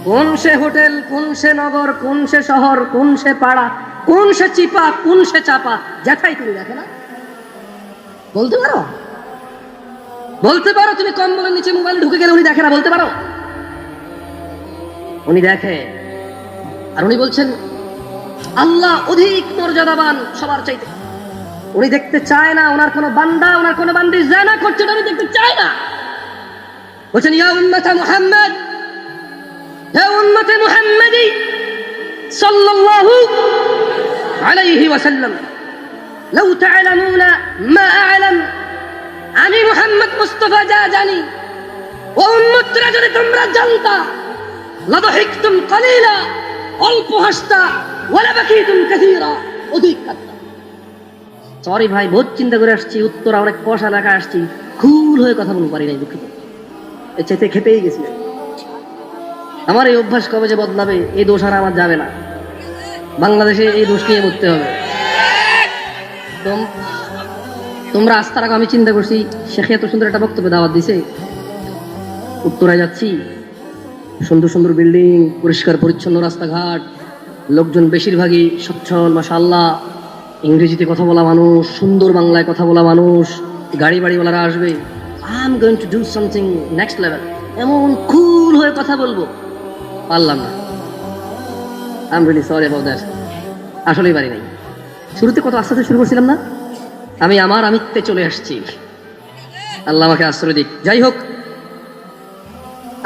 কোন সে হোটেল, কোন সে নগর, কোন সে শহর, কোন সে পাড়া, কোন সে চিপা, কোন সে চাপা, জ্যাঠাই তুমি দেখে না? বলতে পারো? বলতে পারো তুমি কম্বলের নিচে মোবাইল ঢুকে গেলে উনি দেখে না? বলতে পারো? উনি দেখে। আর উনি বলছেন আল্লাহ অধিক মর্যাদাবান সবার চাইতে। উনি দেখতে চায় না ওনার কোনো বান্দা, ওনার কোনো বান্দি জানা করছে, উনি দেখতে চায় না। বলছেন ইয়া উম্মত মুহাম্মদ, হে উম্মত মুহাম্মদি সাল্লাল্লাহু আলাইহি ওয়াসাল্লাম, লাউ তা'লামুনা মা আ'লাম, আমি মুহাম্মদ মুস্তাফা যা জানি ও উম্মতরা যদি তোমরা জানতা, লাদহিকতুম কালিলা, অল্প হাসতা, ওয়ালা বাকিতুম কাসীরা, অধিক কাঁদতা। সরি ভাই, বহুত চিন্তা করে আসছি, উত্তরা অনেক কষা এলাকা আসছি, খুল হয়ে কথা বলতে পারি নাই, দুঃখিত। এর চাইতে খেপেই গেছি। আমার এই অভ্যাস কবে যে বদলাবে, এই দোষ আর আমার যাবে না। বাংলাদেশে এই দোষ নিয়ে মরতে হবে। তোমরা আস্থা রাখো, আমি চিন্তা করছি শেখ এত সুন্দর একটা বক্তব্য দাওয়াত দিছে, উত্তরায় যাচ্ছি, সুন্দর সুন্দর বিল্ডিং, পরিষ্কার পরিচ্ছন্ন রাস্তাঘাট, লোকজন বেশিরভাগই সচ্ছল, মাশাআল্লাহ, ইংরেজিতে কথা বলা মানুষ, সুন্দর বাংলায় কথা বলা মানুষ, গাড়ি বাড়িওয়ালারা আসবে। I am going to do something next level, এমন কুল হয়ে কথা বলবো, পারলাম না। I am really sorry about that. আসলেই পারি নাই। শুরুতে কত আস্তে আস্তে শুরু করছিলাম না, আমি আমার আমিত্বে চলে আসছি। আল্লাহ আমাকে আশ্রয় দিক। যাই হোক,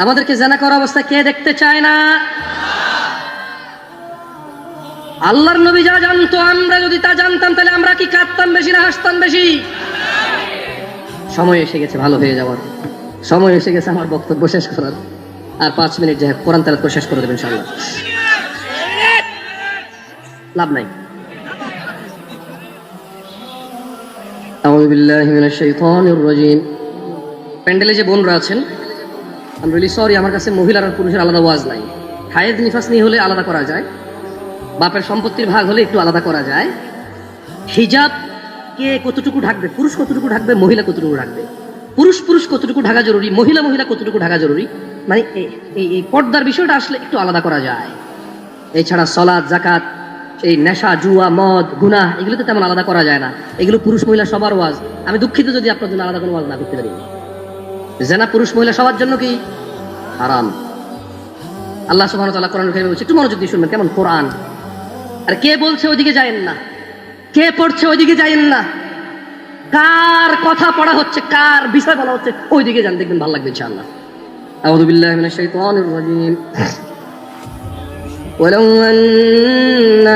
আমাদেরকে জানা করা অবস্থা কে দেখতে চায় না? আল্লাহর নবী যা জানতো, আমরা যদি তা জানতাম, তাহলে আমরা কি কাঁদতাম বেশি না হাসতাম বেশি? সময় এসে গেছে ভালো হয়ে যাওয়ার, সময় এসে গেছে আমার বক্তব্য শেষ করার। আর 5 মিনিট যাই কোরআন তেলাওয়াত করে শেষ করে দেবেন ইনশাআল্লাহ, লাভ নাই। আউযু বিল্লাহি মিনাশ শাইতানির রাজীম। প্যান্ডেলে যে বোনরা আছেন, আমি রিয়েলি সরি, আমার কাছে মহিলার আর পুরুষের আলাদা ওয়াজ নাই। হায়েজ নিফাস নিয়ে হলে আলাদা করা যায়, বাপের সম্পত্তির ভাগ হলে একটু আলাদা করা যায়। হিজাব কে কতটুকু ঢাকবে, পুরুষ কতটুকু ঢাকবে, মহিলা কতটুকু ঢাকবে, পুরুষ কতটুকু ঢাকা জরুরি, মহিলা কতটুকু ঢাকা জরুরি, মানে এই পর্দার বিষয়টা আসলে একটু আলাদা করা যায়। এছাড়া সালাত, যাকাত, এই নেশা, জুয়া, মদ, গুনাহ, এগুলোতে তেমন আলাদা করা যায় না। এগুলো পুরুষ মহিলা সবার ওয়াজ। আমি দুঃখিত যদি আপনার জন্য আলাদা কোনো ওয়াজ না করতে পারি। জানা পুরুষ মহিলা সবার জন্য কি হারাম। আল্লাহ সুবহানাহু ওয়া তাআলা কোরআন কারীমে বলছে, একটু মনোযোগ দিয়ে শুনবেন কেমন কোরআন। আর কে বলছে ওইদিকে যায়েন না, কে পড়ছে ওইদিকে যায়েন না, কার কথা পড়া হচ্ছে, কার বিষয় বলা হচ্ছে, ওইদিকে যান, দেখবেন ভালো লাগবে ইনশাআল্লাহ। আউযু বিল্লাহি মিনাশ শাইতানির রাজীম। ولو أن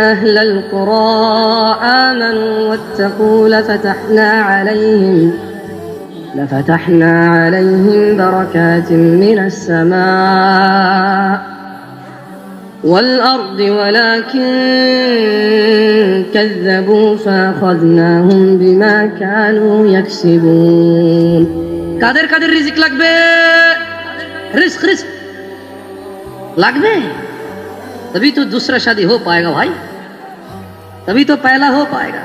أهل القرى آمنوا واتقوا لفتحنا عليهم بركات من السماء والأرض ولكن كذبوا فأخذناهم بما كانوا يكسبون। কাদের কাদের রিজিক লাগবে? রিস্ক লাগবে, तभी तो दूसरा शादी हो पाएगा भाई, तभी तो पहला हो पाएगा।